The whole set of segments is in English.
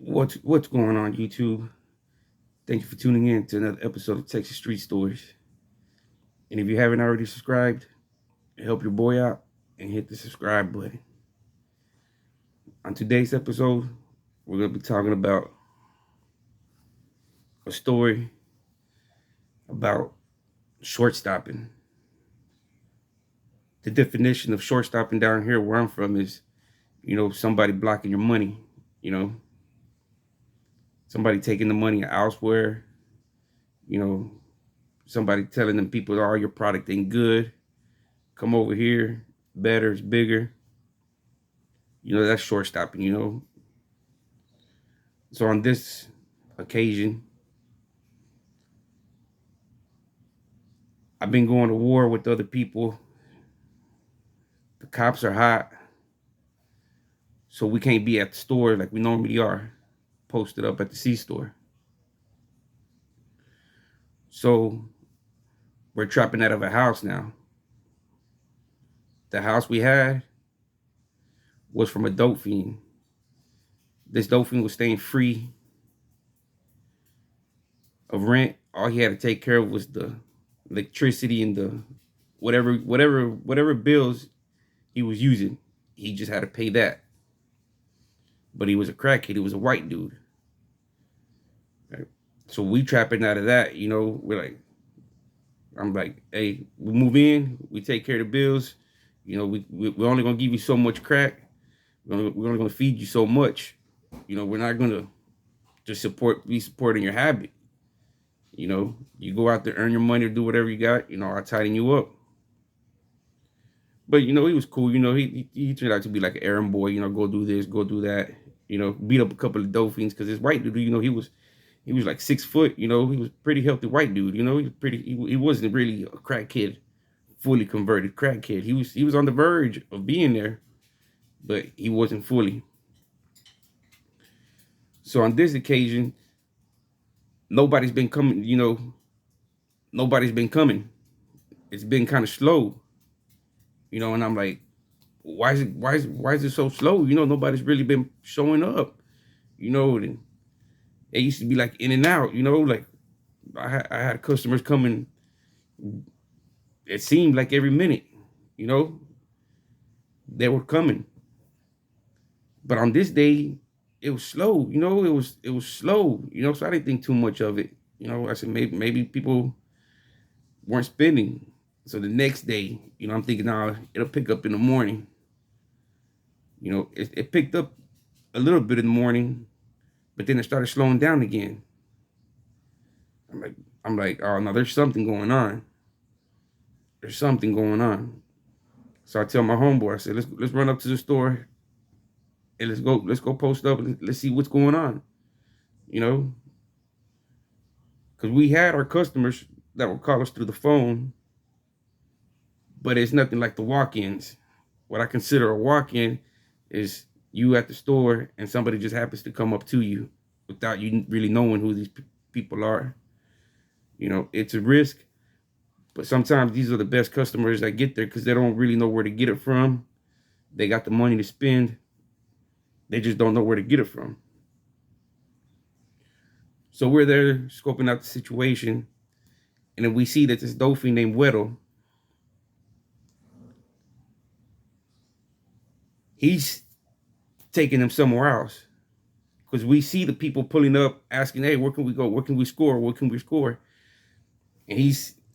What's going on, YouTube? Thank you for tuning in to another episode of Texas Street Stories. And if you haven't already subscribed, help your boy out and hit the subscribe button. On today's episode, we're going to be talking about a story about short stopping. The definition of short stopping down here where I'm from is, somebody blocking your money, somebody taking the money elsewhere, somebody telling them people, oh, your product ain't good. Come over here, better, it's bigger. That's short stopping. So on this occasion, I've been going to war with other people. The cops are hot. So we can't be at the store like we normally are, posted up at the C-store. So we're trapping out of a house now. The house we had was from a dope fiend. This dope fiend was staying free of rent. All he had to take care of was the electricity and the whatever bills he was using. He just had to pay that. But he was a crackhead. He was a white dude. Right? So we trapping out of that. I'm like, hey, we move in. We take care of the bills. We're only gonna give you so much crack. We're only gonna feed you so much. We're not gonna just be supporting your habit. You go out there, earn your money, or do whatever you got. I'll tighten you up. But he was cool. He turned out to be like an errand boy. Go do this, go do that. Beat up a couple of dope fiends because this white dude. He was like 6 foot. He was a pretty healthy white dude. He was pretty. He wasn't really a crack kid, fully converted crack kid. He was on the verge of being there, but he wasn't fully. So on this occasion, nobody's been coming. Nobody's been coming. It's been kind of slow. And I'm like, why is it so slow? Nobody's really been showing up. And it used to be like in and out. Like I had customers coming. It seemed like every minute. They were coming. But on this day, it was slow. It was slow. So I didn't think too much of it. I said maybe people weren't spending. So the next day, I'm thinking, it'll pick up in the morning. It picked up a little bit in the morning, but then it started slowing down again. I'm like, oh no, there's something going on. There's something going on. So I tell my homeboy, I said, let's run up to the store and let's go post up and let's see what's going on. Because we had our customers that would call us through the phone, but it's nothing like the walk-ins. What I consider a walk-in is you at the store and somebody just happens to come up to you without you really knowing who these people are. It's a risk, but sometimes these are the best customers that get there because they don't really know where to get it from. They got the money to spend. They just don't know where to get it from. So we're there scoping out the situation, and then we see that this Dopefiend named Weddle, he's taking them somewhere else. Because we see the people pulling up, asking, hey, where can we go? Where can we score? Where can we score? And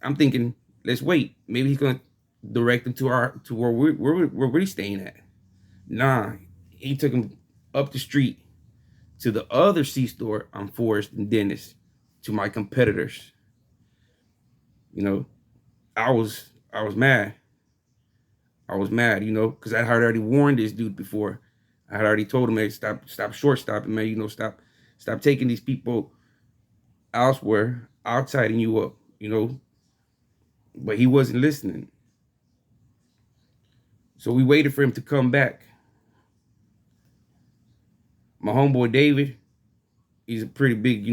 I'm thinking, let's wait. Maybe he's gonna direct them to where we're staying at. Nah, he took them up the street to the other C-store on Forest and Dennis, to my competitors. I was mad. I was mad, because I had already warned this dude before. I had already told him, hey, stop short stopping, man. Stop taking these people elsewhere, outside you up, But he wasn't listening. So we waited for him to come back. My homeboy David, he's a pretty big,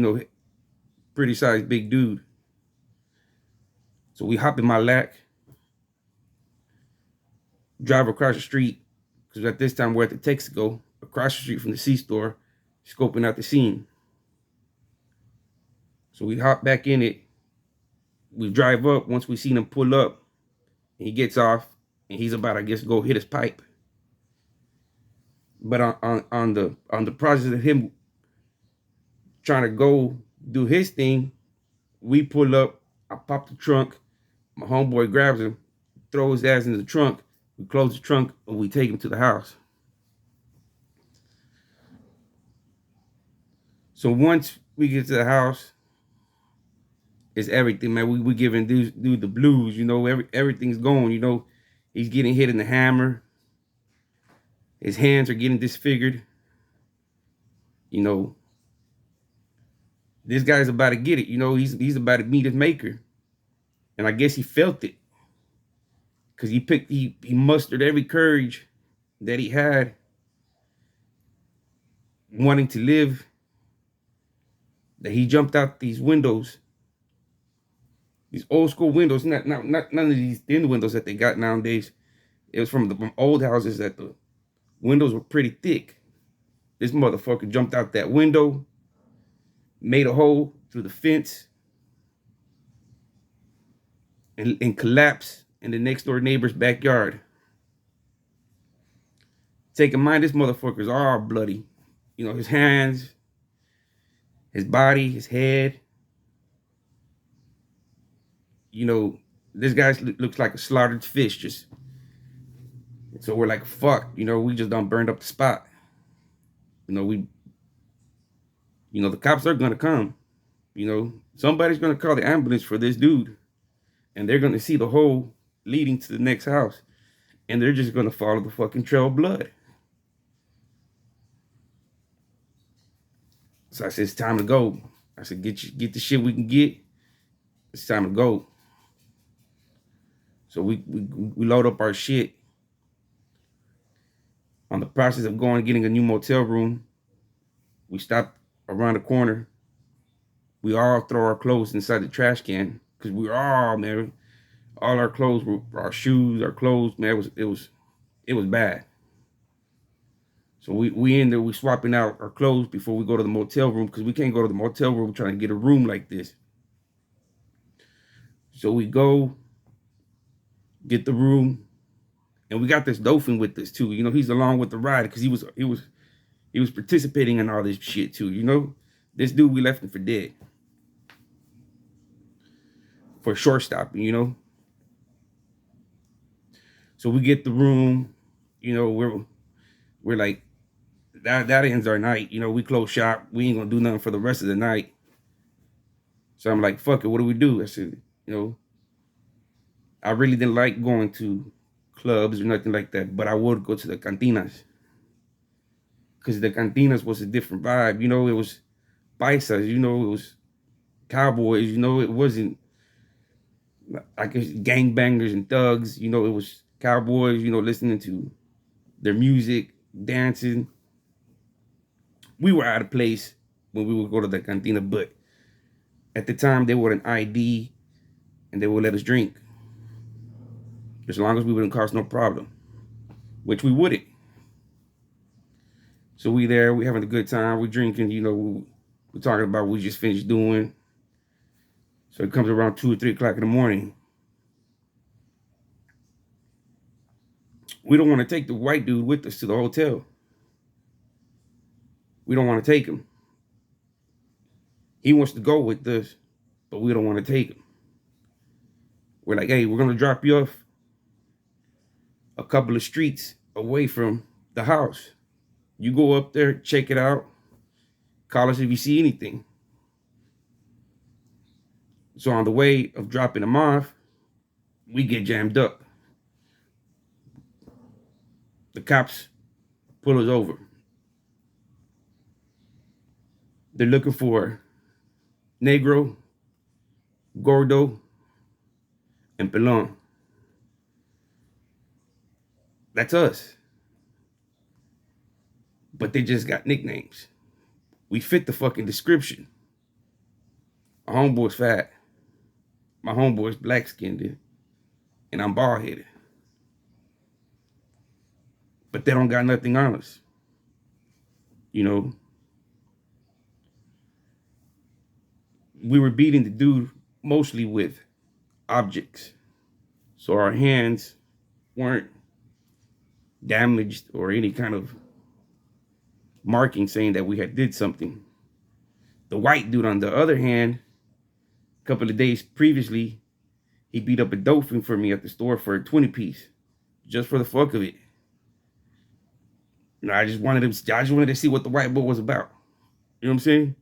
pretty sized big dude. So we hop in my lack, drive across the street, because at this time we're at the Texaco, across the street from the C-store, scoping out the scene. So we hop back in it. We drive up. Once we seen him pull up, he gets off, and he's about, I guess, go hit his pipe. But on the process of him trying to go do his thing, we pull up. I pop the trunk. My homeboy grabs him, throws his ass in the trunk. We close the trunk, and we take him to the house. So once we get to the house, it's everything, man. We giving dude the blues, you know. Everything's going, you know. He's getting hit in the hammer. His hands are getting disfigured. You know, this guy's about to get it. You know, he's about to meet his maker, and I guess he felt it because he mustered every courage that he had, wanting to live. That he jumped out these windows, these old school windows, not none of these thin windows that they got nowadays. It was from old houses that the windows were pretty thick. This motherfucker jumped out that window, made a hole through the fence, and collapsed in the next door neighbor's backyard. Take in mind, this motherfucker's all bloody. You know, his hands, his body, his head. You know, this guy looks like a slaughtered fish. Just so we're like, fuck. You know, we just done burned up the spot. You know, the cops are gonna come. You know, somebody's gonna call the ambulance for this dude, and they're gonna see the hole leading to the next house, and they're just gonna follow the fucking trail of blood. So I said, it's time to go. I said, get the shit we can get. It's time to go. So we load up our shit. On the process of going getting a new motel room, we stop around the corner. We all throw our clothes inside the trash can because we were all, man, all our clothes were our shoes, our clothes, man. It was bad. So we in there, we swapping out our clothes before we go to the motel room because we can't go to the motel room trying to get a room like this. So we go get the room, and we got this Dopefiend with us too. You know, he's along with the ride because he was participating in all this shit too. You know, this dude, we left him for dead, for shortstop. You know, so we get the room. You know, we're like, that ends our night. You know, we close shop. We ain't gonna do nothing for the rest of the night. So I'm like, fuck it. What do we do? I said, you know, I really didn't like going to clubs or nothing like that, but I would go to the cantinas. Because the cantinas was a different vibe. You know, it was paisas, you know, it was cowboys, you know, it wasn't, I guess, gangbangers and thugs. You know, it was cowboys, you know, listening to their music, dancing. We were out of place when we would go to the cantina, but at the time they were an ID and they would let us drink. As long as we wouldn't cause no problem, which we wouldn't. So we there, we having a good time, we drinking, you know, we're talking about what we just finished doing. So it comes around 2 or 3 o'clock in the morning. We don't want to take the white dude with us to the hotel. We don't want to take him. He wants to go with us, but we don't want to take him. We're like, hey, we're going to drop you off a couple of streets away from the house. You go up there, check it out. Call us if you see anything. So on the way of dropping him off, we get jammed up. The cops pull us over. They're looking for Negro, Gordo, and Pelon. That's us. But they just got nicknames. We fit the fucking description. My homeboy's fat. My homeboy's black-skinned. And I'm bald-headed. But they don't got nothing on us. You know? we were beating the dude mostly with objects. So our hands weren't damaged or any kind of marking saying that we had did something. The white dude, on the other hand, a couple of days previously, he beat up a Dopefiend for me at the store for a 20 piece, just for the fuck of it. You know, I just wanted to see what the white boy was about. You know what I'm saying?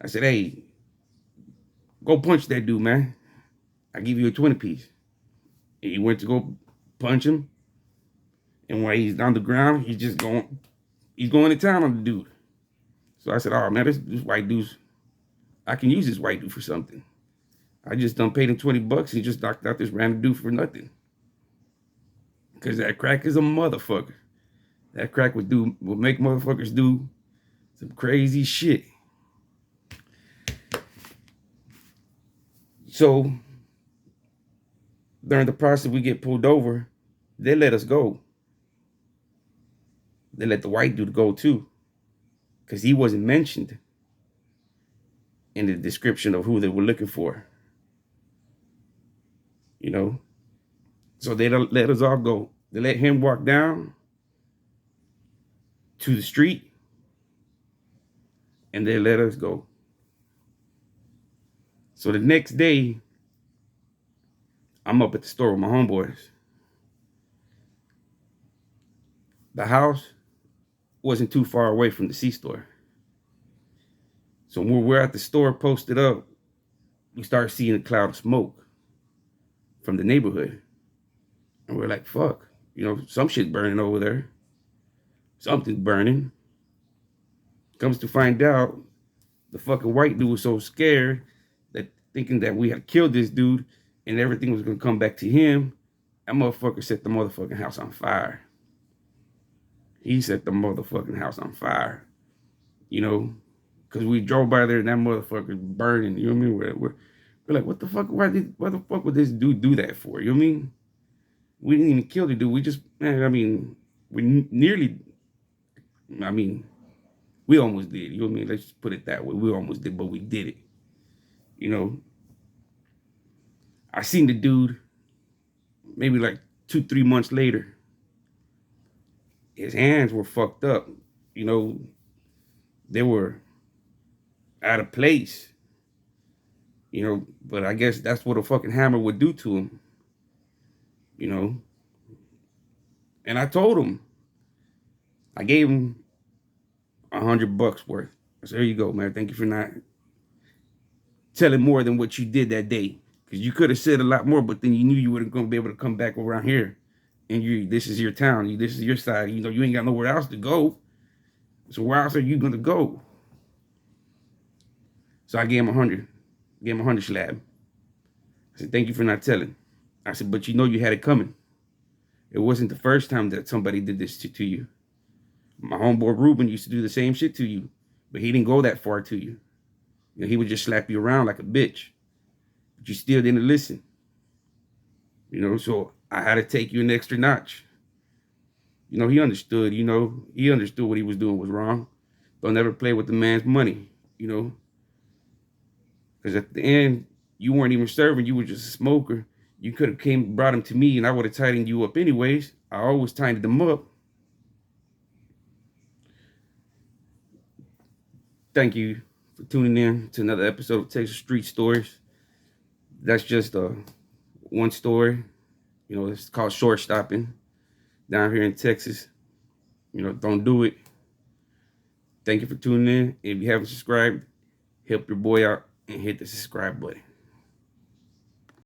I said, hey, go punch that dude, man. I give you a 20 piece. And he went to go punch him. And while he's on the ground, he's going to town on the dude. So I said, oh man, this white dude's, I can use this white dude for something. I just done paid him $20. He just knocked out this random dude for nothing. Because that crack is a motherfucker. That crack would make motherfuckers do some crazy shit. So during the process we get pulled over, they let us go. They let the white dude go too, because he wasn't mentioned in the description of who they were looking for. You know? So they let us all go. They let him walk down to the street, and they let us go. So the next day, I'm up at the store with my homeboys. The house wasn't too far away from the C-store. So when we're at the store posted up, we start seeing a cloud of smoke from the neighborhood. And we're like, fuck, you know, some shit burning over there. Something's burning. Comes to find out, the fucking white dude was so scared that thinking that we had killed this dude and everything was gonna come back to him, that motherfucker set the motherfucking house on fire. He set the motherfucking house on fire, you know, because we drove by there and that motherfucker's burning. You know what I mean? We're like, what the fuck? Why the fuck would this dude do that for? You know what I mean? We didn't even kill the dude. We just, man, I mean, we almost did. You know what I mean? Let's just put it that way. We almost did, but we did it. You know, I seen the dude maybe like 2-3 months later. His hands were fucked up. You know, they were out of place. You know, but I guess that's what a fucking hammer would do to him. You know, and I told him, I gave him $100 worth. I said, here you go, man. Thank you for not telling more than what you did that day. Because you could have said a lot more, but then you knew you weren't going to be able to come back around here. And this is your town. This is your side. You know, you ain't got nowhere else to go. So where else are you going to go? So I gave him 100. Gave him 100 slab. I said, thank you for not telling. I said, but you know you had it coming. It wasn't the first time that somebody did this to you. My homeboy Ruben used to do the same shit to you, but he didn't go that far to you. You know, he would just slap you around like a bitch, but you still didn't listen. You know, so I had to take you an extra notch. You know, he understood, what he was doing was wrong. Don't ever play with the man's money, you know. Because at the end, you weren't even serving, you were just a smoker. You could have brought him to me and I would have tightened you up anyways. I always tightened them up. Thank you for tuning in to another episode of Texas Street Stories. That's just one story. You know, it's called short stopping down here in Texas. You know, don't do it. Thank you for tuning in. If you haven't subscribed, help your boy out and hit the subscribe button.